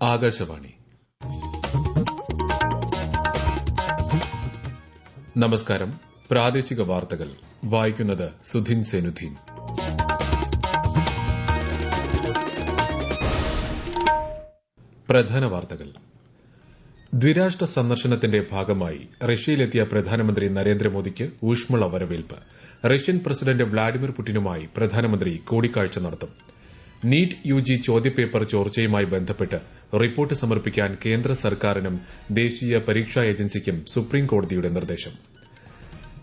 ആകാശവാണി. നമസ്കാരം. പ്രാദേശിക വാർത്തകൾ വായിക്കുന്നത് സുധിൻ സെനുദ്ദീൻ. പ്രധാന വാർത്തകൾ. ദ്വിരാഷ്ട്ര സന്ദർശനത്തിന്റെ ഭാഗമായി റഷ്യയിലെത്തിയ പ്രധാനമന്ത്രി നരേന്ദ്രമോദിക്ക് ഊഷ്മള വരവേൽപ്പ്. റഷ്യൻ പ്രസിഡന്റ് വ്ളാഡിമിർ പുടിനുമായി പ്രധാനമന്ത്രി കൂടിക്കാഴ്ച നടത്തും. നീറ്റ് യുജി ചോദ്യപേപ്പർ ചോർച്ചയുമായി ബന്ധപ്പെട്ട് റിപ്പോർട്ട് സമർപ്പിക്കാൻ കേന്ദ്ര സർക്കാരിനും ദേശീയ പരീക്ഷാ ഏജൻസിക്കും സുപ്രീംകോടതിയുടെ നിർദ്ദേശം.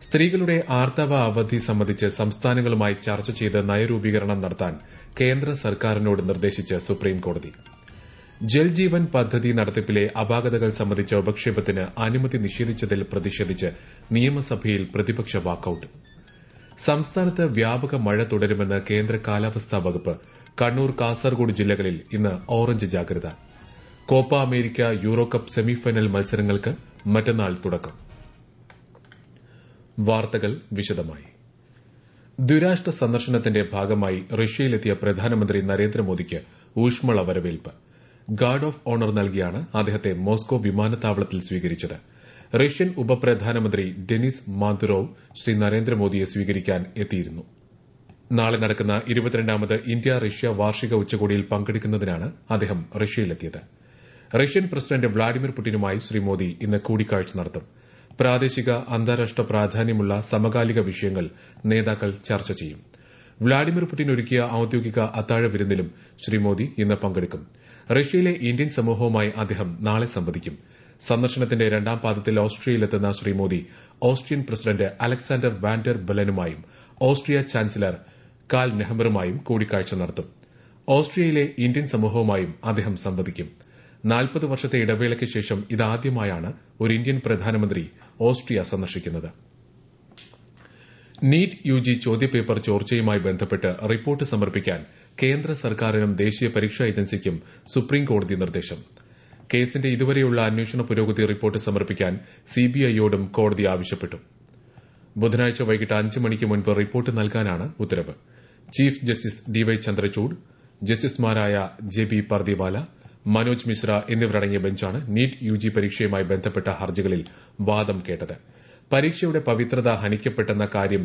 സ്ത്രീകളുടെ ആർത്തവ അവധി സംബന്ധിച്ച് സംസ്ഥാനങ്ങളുമായി ചർച്ച ചെയ്ത് നയരൂപീകരണം നടത്താൻ കേന്ദ്ര സർക്കാരിനോട് നിർദ്ദേശിച്ച് സുപ്രീംകോടതി. ജൽജീവൻ പദ്ധതി നടത്തിപ്പിലെ അപാകതകൾ സംബന്ധിച്ച ഉപക്ഷേപത്തിന് അനുമതി നിഷേധിച്ചതിൽ പ്രതിഷേധിച്ച് നിയമസഭയിൽ പ്രതിപക്ഷ വാക്കൌട്ട്. സംസ്ഥാനത്ത് വ്യാപക മഴ തുടരുമെന്ന് കേന്ദ്ര കാലാവസ്ഥാ വകുപ്പ്. കണ്ണൂർ, കാസർഗോഡ് ജില്ലകളിൽ ഇന്ന് ഓറഞ്ച് ജാഗ്രത. കോപ്പ അമേരിക്ക യൂറോകപ്പ് സെമിഫൈനൽ മത്സരങ്ങൾക്ക് മറ്റന്നാൾ തുടക്കം. വാർത്തകൾ വിശദമായി. ദ്വിരാഷ്ട്ര സന്ദർശനത്തിന്റെ ഭാഗമായി റഷ്യയിലെത്തിയ പ്രധാനമന്ത്രി നരേന്ദ്രമോദിക്ക് ഊഷ്മള വരവേൽപ്പ്. ഗാർഡ് ഓഫ് ഓണർ നൽകിയാണ് അദ്ദേഹത്തെ മോസ്കോ വിമാനത്താവളത്തിൽ സ്വീകരിച്ചത്. റഷ്യൻ ഉപപ്രധാനമന്ത്രി ഡെനിസ് മാന്തുറോവ് ശ്രീ നരേന്ദ്രമോദിയെ സ്വീകരിക്കാൻ എത്തിയിരുന്നു. നാളെ നടക്കുന്ന 22ാമത് ഇന്ത്യ റഷ്യ വാർഷിക ഉച്ചകോടിയിൽ പങ്കെടുക്കുന്നതിനാണ് അദ്ദേഹം റഷ്യയിലെത്തിയത്. റഷ്യൻ പ്രസിഡന്റ് വ്ളാഡിമിർ പുടിനുമായി ശ്രീ മോദി ഇന്ന് കൂടിക്കാഴ്ച നടത്തും. പ്രാദേശിക, അന്താരാഷ്ട്ര പ്രാധാന്യമുള്ള സമകാലിക വിഷയങ്ങൾ നേതാക്കൾ ചർച്ച ചെയ്യും. വ്ളാഡിമിർ പുടിൻ ഒരുക്കിയ ഔദ്യോഗിക അത്താഴ വിരുന്നിലും ശ്രീ മോദി ഇന്ന് പങ്കെടുക്കും. റഷ്യയിലെ ഇന്ത്യൻ സമൂഹവുമായി അദ്ദേഹം നാളെ സംവദിക്കും. സന്ദർശനത്തിന്റെ രണ്ടാം പാദത്തിൽ ഓസ്ട്രിയയിലെത്തുന്ന Shri Modi Austrian president Alexander van der ബെലനുമായും ഓസ്ട്രിയ ചാൻസലർ കാൾ നെഹ്മറുമായും കൂടിക്കാഴ്ച നടത്തും. ഓസ്ട്രിയയിലെ ഇന്ത്യൻ സമൂഹവുമായും അദ്ദേഹം സംവദിക്കും. 40 വർഷത്തെ ഇടവേളയ്ക്ക് ശേഷം ഇതാദ്യമായാണ് ഒരു ഇന്ത്യൻ പ്രധാനമന്ത്രി ഓസ്ട്രിയ സന്ദർശിക്കുന്നത്. നീറ്റ് യുജി ചോദ്യപേപ്പർ ചോർച്ചയുമായി ബന്ധപ്പെട്ട് റിപ്പോർട്ട് സമർപ്പിക്കാൻ കേന്ദ്ര സർക്കാരിനും ദേശീയ പരീക്ഷാ ഏജൻസിക്കും സുപ്രീംകോടതി നിർദ്ദേശം. കേസിന്റെ ഇതുവരെയുള്ള അന്വേഷണ പുരോഗതി റിപ്പോർട്ട് സമർപ്പിക്കാൻ സിബിഐയോടും കോടതി ആവശ്യപ്പെട്ടു. ബുധനാഴ്ച വൈകിട്ട് 5 മണിക്ക് മുൻപ് റിപ്പോർട്ട് നൽകാനാണ് ഉത്തരവ്. ചീഫ് ജസ്റ്റിസ് ഡിവൈ ചന്ദ്രചൂഡ്, ജസ്റ്റിസുമാരായ ജെബി പർദിവാല, മനോജ് മിശ്ര എന്നിവരടങ്ങിയ ബെഞ്ചാണ് നീറ്റ് യുജി പരീക്ഷയുമായി ബന്ധപ്പെട്ട ഹർജികളിൽ വാദം കേട്ടത്. പരീക്ഷയുടെ പവിത്രത ഹനിക്കപ്പെട്ടെന്ന കാര്യം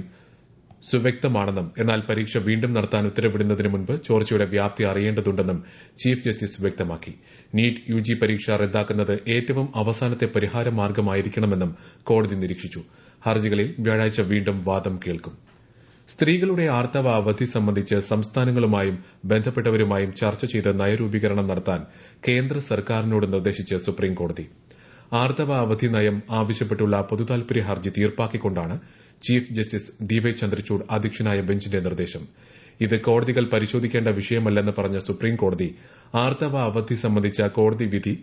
സുവ്യക്തമാണെന്നും എന്നാൽ പരീക്ഷ വീണ്ടും നടത്താൻ ഉത്തരവിടുന്നതിന് മുൻപ് ചോർച്ചയുടെ വ്യാപ്തി അറിയേണ്ടതുണ്ടെന്നും ചീഫ് ജസ്റ്റിസ് വ്യക്തമാക്കി. നീറ്റ് യുജി പരീക്ഷ റദ്ദാക്കുന്നത് ഏറ്റവും അവസാനത്തെ പരിഹാര മാർഗമായിരിക്കണമെന്നും കോടതി നിരീക്ഷിച്ചു. ഹർജികളിൽ വ്യാഴാഴ്ച വീണ്ടും വാദം കേൾക്കും. സ്ത്രീകളുടെ ആർത്തവ അവധി സംബന്ധിച്ച് സംസ്ഥാനങ്ങളുമായും ബന്ധപ്പെട്ടവരുമായും ചർച്ച ചെയ്ത് നയരൂപീകരണം നടത്താൻ കേന്ദ്ര സർക്കാരിനോട് നിർദ്ദേശിച്ച് സുപ്രീംകോടതി. ആർത്തവ അവധി നയം ആവശ്യപ്പെട്ടുള്ള പൊതുതാൽപര്യ ഹർജി തീർപ്പാക്കിക്കൊണ്ടാണ് ചീഫ് ജസ്റ്റിസ് ഡിവൈ ചന്ദ്രചൂഡ് അധ്യക്ഷനായ ബെഞ്ചിന്റെ നിർദ്ദേശം. ഇത് കോടതികൾ പരിശോധിക്കേണ്ട വിഷയമല്ലെന്ന് പറഞ്ഞ സുപ്രീംകോടതി ആർത്തവ അവധി സംബന്ധിച്ച കോടതി വിധി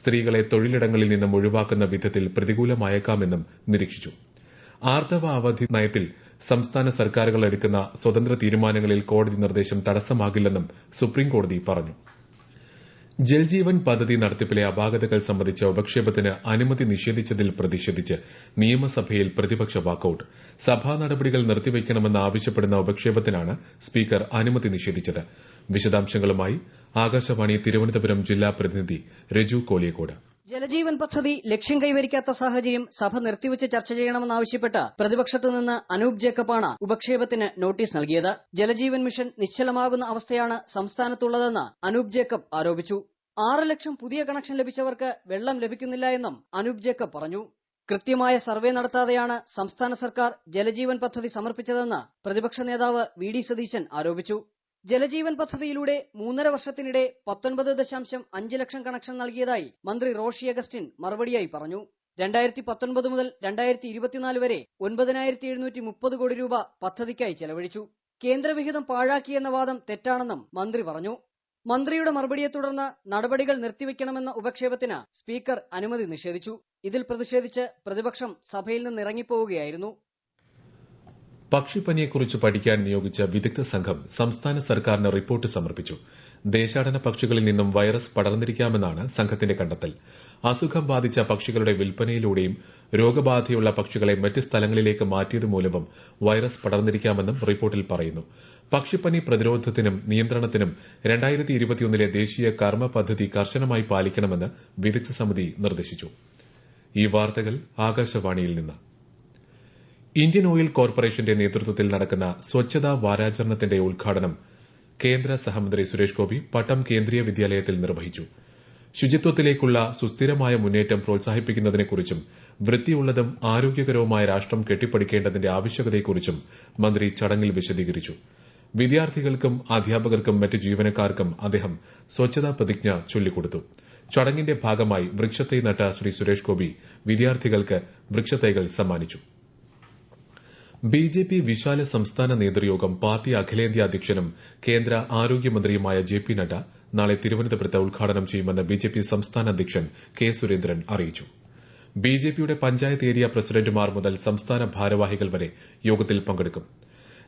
സ്ത്രീകളെ തൊഴിലിടങ്ങളിൽ നിന്നും ഒഴിവാക്കുന്ന വിധത്തിൽ പ്രതികൂലമായേക്കാമെന്നും നിരീക്ഷിച്ചു. ആർത്തവ അവധി നയത്തിൽ സംസ്ഥാന സർക്കാരുകൾ എടുക്കുന്ന സ്വതന്ത്ര തീരുമാനങ്ങളിൽ കോടതി നിർദ്ദേശം തടസ്സമാകില്ലെന്നും സുപ്രീംകോടതി പറഞ്ഞു. ജൽജീവൻ പദ്ധതി നടത്തിപ്പിലെ അപാകതകൾ സംബന്ധിച്ച ഉപക്ഷേപത്തിന് അനുമതി നിഷേധിച്ചതിൽ പ്രതിഷേധിച്ച് നിയമസഭയിൽ പ്രതിപക്ഷ വാക്കൌട്ട്. സഭാ നടപടികൾ നിർത്തിവയ്ക്കണമെന്ന് ആവശ്യപ്പെടുന്ന ഉപക്ഷേപത്തിനാണ് സ്പീക്കർ അനുമതി നിഷേധിച്ചത്. വിശദാംശങ്ങളുമായി ആകാശവാണി തിരുവനന്തപുരം ജില്ലാ പ്രതിനിധി രജു കോലിയക്കോട്. ജലജീവൻ പദ്ധതി ലക്ഷ്യം കൈവരിക്കാത്ത സാഹചര്യം സഭ നിർത്തിവച്ച് ചർച്ച ചെയ്യണമെന്നാവശ്യപ്പെട്ട് പ്രതിപക്ഷത്തു നിന്ന് അനൂപ് ജേക്കബാണ് ഉപക്ഷേപത്തിന് നോട്ടീസ് നൽകിയത്. ജലജീവൻ മിഷൻ നിശ്ചലമാകുന്ന അവസ്ഥയാണ് സംസ്ഥാനത്തുള്ളതെന്ന് അനൂപ് ജേക്കബ് ആരോപിച്ചു. 6 ലക്ഷം പുതിയ കണക്ഷൻ ലഭിച്ചവർക്ക് വെള്ളം ലഭിക്കുന്നില്ല എന്നും അനൂപ് ജേക്കബ് പറഞ്ഞു. കൃത്യമായ സർവേ നടത്താതെയാണ് സംസ്ഥാന സർക്കാർ ജലജീവൻ പദ്ധതി സമർപ്പിച്ചതെന്ന് പ്രതിപക്ഷ നേതാവ് വി ഡി സതീശൻ ആരോപിച്ചു. ജലജീവൻ പദ്ധതിയിലൂടെ 3.5 വർഷത്തിനിടെ 19.5 ലക്ഷം കണക്ഷൻ നൽകിയതായി മന്ത്രി റോഷി അഗസ്റ്റിൻ മറുപടിയായി പറഞ്ഞു. 2019 മുതൽ 2024 വരെ 9,730 കോടി രൂപ പദ്ധതിക്കായി ചെലവഴിച്ചു. കേന്ദ്രവിഹിതം പാഴാക്കിയെന്ന വാദം തെറ്റാണെന്നും മന്ത്രി പറഞ്ഞു. മന്ത്രിയുടെ മറുപടിയെ തുടർന്ന് നടപടികൾ നിർത്തിവെക്കണമെന്ന ഉപക്ഷേപത്തിന് സ്പീക്കർ അനുമതി നിഷേധിച്ചു. ഇതിൽ പ്രതിഷേധിച്ച് പ്രതിപക്ഷം സഭയിൽ നിന്നിറങ്ങിപ്പോവുകയായിരുന്നു. പക്ഷിപ്പനിയെക്കുറിച്ച് പഠിക്കാൻ നിയോഗിച്ച വിദഗ്ധ സംഘം സംസ്ഥാന സർക്കാരിന് റിപ്പോർട്ട് സമർപ്പിച്ചു. ദേശാടന പക്ഷികളിൽ നിന്നും വൈറസ് പടർന്നിരിക്കാമെന്നാണ് സംഘത്തിന്റെ കണ്ടെത്തൽ. അസുഖം ബാധിച്ച പക്ഷികളുടെ വിൽപ്പനയിലൂടെയും രോഗബാധയുള്ള പക്ഷികളെ മറ്റ് സ്ഥലങ്ങളിലേക്ക് മാറ്റിയതുമൂലവും വൈറസ് പടർന്നിരിക്കാമെന്നും റിപ്പോർട്ടിൽ പറയുന്നു. പക്ഷിപ്പനി പ്രതിരോധത്തിനും നിയന്ത്രണത്തിനും 2021 ദേശീയ കർമ്മ പദ്ധതി കർശനമായി പാലിക്കണമെന്ന് വിദഗ്ധ സമിതി നിർദ്ദേശിച്ചു. ഈ വാർത്തകൾ ആകാശവാണിയിൽ നിന്ന്. ഇന്ത്യൻ ഓയിൽ കോർപ്പറേഷന്റെ നേതൃത്വത്തിൽ നടക്കുന്ന സ്വച്ഛതാ വാരാചരണത്തിന്റെ ഉദ്ഘാടനം കേന്ദ്ര സഹമന്ത്രി സുരേഷ് ഗോപി പട്ടം കേന്ദ്രീയ വിദ്യാലയത്തിൽ നിർവഹിച്ചു. ശുചിത്വത്തിലേക്കുള്ള സുസ്ഥിരമായ മുന്നേറ്റം പ്രോത്സാഹിപ്പിക്കുന്നതിനെക്കുറിച്ചും വൃത്തിയുള്ളതും ആരോഗ്യകരവുമായ രാഷ്ട്രം കെട്ടിപ്പടുക്കേണ്ടതിന്റെ ആവശ്യകതയെക്കുറിച്ചും മന്ത്രി ചടങ്ങിൽ വിശദീകരിച്ചു. വിദ്യാർത്ഥികൾക്കും അധ്യാപകർക്കും മറ്റ് ജീവനക്കാർക്കും അദ്ദേഹം സ്വച്ഛതാ പ്രതിജ്ഞ ചൊല്ലിക്കൊടുത്തു. ചടങ്ങിന്റെ ഭാഗമായി വൃക്ഷത്തൈ നട്ട ശ്രീ സുരേഷ് ഗോപി വിദ്യാർത്ഥികൾക്ക് വൃക്ഷത്തൈകൾ സമ്മാനിച്ചു. ബിജെപി വിശാല സംസ്ഥാന നേതൃയോഗം പാർട്ടി അഖിലേന്ത്യാ അധ്യക്ഷനും കേന്ദ്ര ആരോഗ്യമന്ത്രിയുമായ ജെ.പി. നഡ്ഡ നാളെ തിരുവനന്തപുരത്ത് ഉദ്ഘാടനം ചെയ്യുമെന്ന് ബിജെപി സംസ്ഥാന അധ്യക്ഷൻ കെ. സുരേന്ദ്രൻ അറിയിച്ചു. ബിജെപിയുടെ പഞ്ചായത്ത് ഏരിയ പ്രസിഡന്റുമാർ മുതൽ സംസ്ഥാന ഭാരവാഹികൾ വരെ യോഗത്തിൽ പങ്കെടുക്കും.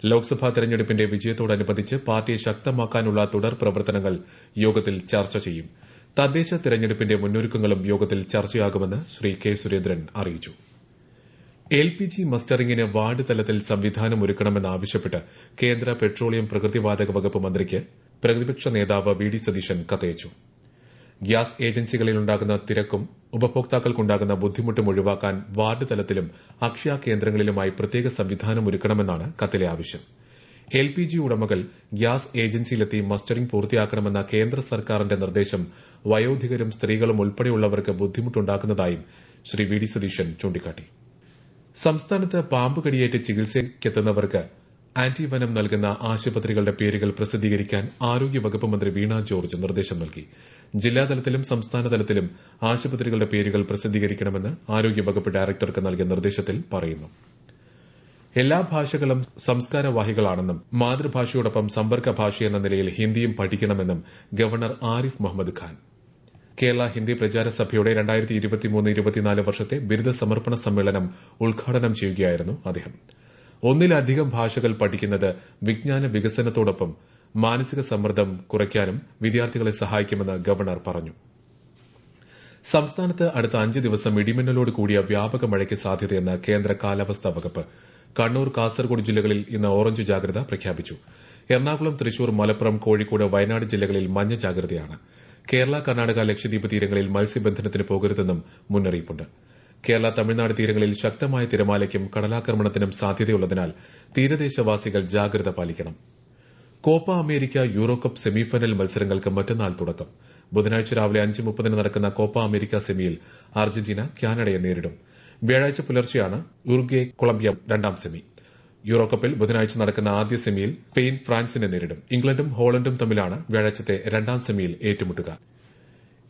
ലോക്സഭാ തെരഞ്ഞെടുപ്പിന്റെ വിജയത്തോടനുബന്ധിച്ച് പാർട്ടിയെ ശക്തമാക്കാനുള്ള തുടർ പ്രവർത്തനങ്ങൾ യോഗത്തിൽ ചർച്ച ചെയ്യും. തദ്ദേശ തെരഞ്ഞെടുപ്പിന്റെ മുന്നൊരുക്കങ്ങളും യോഗത്തിൽ ചർച്ചയാകുമെന്ന് ശ്രീ കെ. സുരേന്ദ്രൻ അറിയിച്ചു. എൽപിജി മസ്റ്ററിംഗിന് വാർഡ് തലത്തിൽ സംവിധാനമൊരുക്കണമെന്നാവശ്യപ്പെട്ട് കേന്ദ്ര പെട്രോളിയം പ്രകൃതിവാതക വകുപ്പ് മന്ത്രിക്ക് പ്രതിപക്ഷ നേതാവ് വി. ഡി. സതീശൻ കത്തയച്ചു. ഗ്യാസ് ഏജൻസികളിലുണ്ടാകുന്ന തിരക്കും ഉപഭോക്താക്കൾക്കുണ്ടാകുന്ന ബുദ്ധിമുട്ടും ഒഴിവാക്കാൻ വാർഡ് തലത്തിലും അക്ഷയ കേന്ദ്രങ്ങളിലുമായി പ്രത്യേക സംവിധാനം ഒരുക്കണമെന്നാണ് കത്തിലെ ആവശ്യം. എൽപിജി ഉടമകൾ ഗ്യാസ് ഏജൻസിയിലെത്തി മസ്റ്ററിംഗ് പൂർത്തിയാക്കണമെന്ന കേന്ദ്ര സർക്കാരിന്റെ നിർദ്ദേശം വയോധികരും സ്ത്രീകളും ഉൾപ്പെടെയുള്ളവർക്ക് ബുദ്ധിമുട്ടുണ്ടാക്കുന്നതായും ശ്രീ വി. ഡി. സതീശൻ ചൂണ്ടിക്കാട്ടി. സംസ്ഥാനത്ത് പാമ്പ് കടിയേറ്റ് ചികിത്സയ്ക്കെത്തുന്നവർക്ക് ആന്റിവനം നൽകുന്ന ആശുപത്രികളുടെ പേരുകൾ പ്രസിദ്ധീകരിക്കാൻ ആരോഗ്യവകുപ്പ് മന്ത്രി വീണ ജോർജ് നിർദ്ദേശം നൽകി. ജില്ലാതലത്തിലും സംസ്ഥാനതലത്തിലും ആശുപത്രികളുടെ പേരുകൾ പ്രസിദ്ധീകരിക്കണമെന്ന് ആരോഗ്യവകുപ്പ് ഡയറക്ടർക്ക് നൽകിയ നിർദ്ദേശത്തിൽ പറയുന്നു. എല്ലാ ഭാഷകളും സംസ്കാരവാഹികളാണെന്നും മാതൃഭാഷയോടൊപ്പം സമ്പർക്ക ഭാഷയെന്ന നിലയിൽ ഹിന്ദിയും പഠിക്കണമെന്നും ഗവർണർ ആരിഫ് മുഹമ്മദ് ഖാൻ. കേരള ഹിന്ദി പ്രചാര സഭയുടെ 2023-24 വർഷത്തെ ബിരുദ സമർപ്പണ സമ്മേളനം ഉദ്ഘാടനം ചെയ്യുകയായിരുന്നു അദ്ദേഹം. ഒന്നിലധികം ഭാഷകൾ പഠിക്കുന്നത് വിജ്ഞാന വികസനത്തോടൊപ്പം മാനസിക സമ്മർദ്ദം കുറയ്ക്കാനും വിദ്യാർത്ഥികളെ സഹായിക്കുമെന്ന് ഗവർണർ പറഞ്ഞു. സംസ്ഥാനത്ത് അടുത്ത 5 ദിവസം ഇടിമിന്നലോട് കൂടിയ വ്യാപക മഴയ്ക്ക് സാധ്യതയെന്ന് കേന്ദ്ര കാലാവസ്ഥാ വകുപ്പ്. കണ്ണൂർ, കാസർഗോഡ് ജില്ലകളിൽ ഇന്ന് ഓറഞ്ച് ജാഗ്രത പ്രഖ്യാപിച്ചു. എറണാകുളം, തൃശൂർ, മലപ്പുറം, കോഴിക്കോട്, വയനാട് ജില്ലകളിൽ മഞ്ഞ ജാഗ്രതയാണ്. കേരള, കർണാടക, ലക്ഷദ്വീപ് തീരങ്ങളിൽ മത്സ്യബന്ധനത്തിന് പോകരുതെന്നും മുന്നറിയിപ്പുണ്ട്. കേരള, തമിഴ്നാട് തീരങ്ങളിൽ ശക്തമായ തിരമാലയ്ക്കും കടലാക്രമണത്തിനും സാധ്യതയുള്ളതിനാൽ തീരദേശവാസികൾ ജാഗ്രത പാലിക്കണം. കോപ്പ അമേരിക്ക യൂറോകപ്പ് സെമിഫൈനൽ മത്സരങ്ങൾക്ക് മറ്റന്നാൾ തുടക്കം. ബുധനാഴ്ച രാവിലെ 5:30 നടക്കുന്ന കോപ്പ അമേരിക്ക സെമിയിൽ അർജന്റീന കാനഡയെ നേരിടും. വ്യാഴാഴ്ച പുലർച്ചെയാണ് ഉറുഗ്വേ കൊളംബിയ രണ്ടാം സെമി. യൂറോകപ്പിൽ ബുധനാഴ്ച നടക്കുന്ന ആദ്യ സെമിയിൽ സ്പെയിൻ ഫ്രാൻസിനെ നേരിടും. ഇംഗ്ലണ്ടും ഹോളണ്ടും തമ്മിലാണ് വ്യാഴാഴ്ചത്തെ രണ്ടാം സെമിയിൽ ഏറ്റുമുട്ടുക.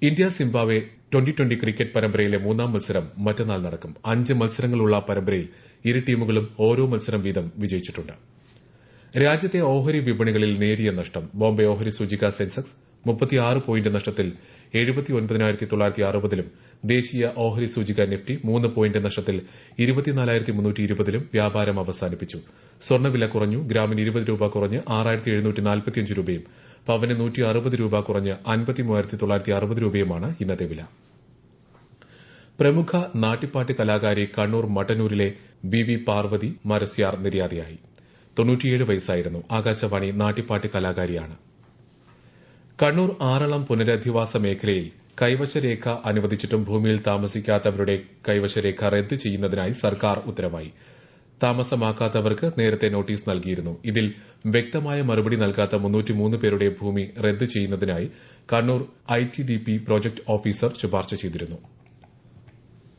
ഇന്ത്യ സിംബാബ്വെ ട്വന്റി ക്രിക്കറ്റ് പരമ്പരയിലെ 3ാം മത്സരം മറ്റന്നാൾ നടക്കും. 5 മത്സരങ്ങളുള്ള പരമ്പരയിൽ ഇരു ടീമുകളും ഓരോ മത്സരം വീതം വിജയിച്ചിട്ടുണ്ട്. രാജ്യത്തെ ഓഹരി വിപണികളിൽ നേരിയ നഷ്ടം. ബോംബെ ഓഹരി സൂചിക സെൻസെക്സ് 36 പോയിന്റ് നഷ്ടത്തിൽ 79,960-ലും ദേശീയ ഓഹരി സൂചിക നിഫ്റ്റി 3 പോയിന്റ് നഷ്ടത്തിൽ 24,320-ലും വ്യാപാരം അവസാനിപ്പിച്ചു. സ്വർണ്ണവില കുറഞ്ഞു. ഗ്രാമിന് 20 രൂപ കുറഞ്ഞ് 6,745 രൂപയും പവന് 160 രൂപ കുറഞ്ഞ് 53,960 രൂപയുമാണ് ഇന്നത്തെ വില. പ്രമുഖ നാട്ടിപ്പാട്ട് കലാകാരി കണ്ണൂർ മട്ടന്നൂരിലെ വി. പാർവതി മരസ്യാർ നിര്യാതയായി. 97 വയസ്സായിരുന്നു. ആകാശവാണി നാട്ടിപ്പാട്ട് കലാകാരിയാണ്. കണ്ണൂർ ആറളം പുനരധിവാസ മേഖലയിൽ കൈവശരേഖ അനുവദിച്ചിട്ടും ഭൂമിയിൽ താമസിക്കാത്തവരുടെ കൈവശരേഖ റദ്ദ് ചെയ്യുന്നതിനായി സർക്കാർ ഉത്തരവായി. താമസമാക്കാത്തവർക്ക് നേരത്തെ നോട്ടീസ് നൽകിയിരുന്നു. ഇതിൽ വ്യക്തമായ മറുപടി നൽകാത്ത 303 പേരുടെ ഭൂമി റദ്ദ് ചെയ്യുന്നതിനായി കണ്ണൂർ ITDP പ്രോജക്ട് ഓഫീസർ ശുപാർശ ചെയ്തിരുന്നു.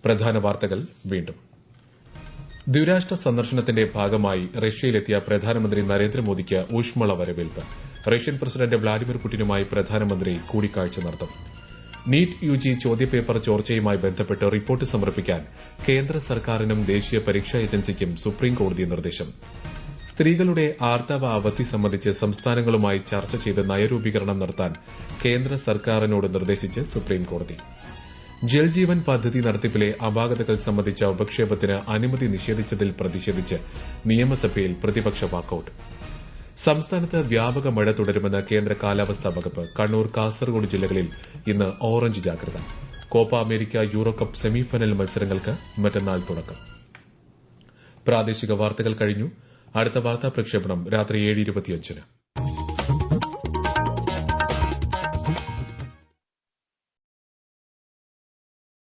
പ്രധാന വാർത്തകൾ വീണ്ടും. ദ്വിരാഷ്ട്ര സന്ദർശനത്തിന്റെ ഭാഗമായി റഷ്യയിലെത്തിയ പ്രധാനമന്ത്രി നരേന്ദ്രമോദിക്ക് ഊഷ്മള വരവേൽപ്പ്. റഷ്യൻ പ്രസിഡന്റ് വ്ളാഡിമിർ പുടിനുമായി പ്രധാനമന്ത്രി കൂടിക്കാഴ്ച നടത്തും. നീറ്റ് UG ചോദ്യപേപ്പർ ചോർച്ചയുമായി ബന്ധപ്പെട്ട് റിപ്പോർട്ട് സമർപ്പിക്കാൻ കേന്ദ്ര സർക്കാരിനും ദേശീയ പരീക്ഷാ ഏജൻസിക്കും സുപ്രീംകോടതി നിർദ്ദേശം. സ്ത്രീകളുടെ ആർത്തവ അവധി സംബന്ധിച്ച് സംസ്ഥാനങ്ങളുമായി ചർച്ച ചെയ്ത് നയരൂപീകരണം നടത്താൻ കേന്ദ്ര സർക്കാരിനോട് നിർദ്ദേശിച്ച് സുപ്രീംകോടതി. ജൽജീവൻ പദ്ധതി നടത്തിപ്പിലെ അപാകതകൾ സംബന്ധിച്ച ഉപക്ഷേപത്തിന് അനുമതി നിഷേധിച്ചതിൽ പ്രതിഷേധിച്ച് നിയമസഭയിൽ പ്രതിപക്ഷ വാക്കൌട്ട്. സംസ്ഥാനത്ത് വ്യാപക മഴ തുടരുമെന്ന് കേന്ദ്ര കാലാവസ്ഥാ വകുപ്പ്. കണ്ണൂർ, കാസർഗോഡ് ജില്ലകളിൽ ഇന്ന് ഓറഞ്ച് ജാഗ്രത. Copa America euro cup semifinal മത്സരങ്ങൾക്ക് മറ്റന്നാൾ തുടക്കം. പ്രാദേശിക വാർത്തകൾ കഴിഞ്ഞു. അടുത്ത വാർത്താ പ്രക്ഷേപണം രാത്രി 7:25.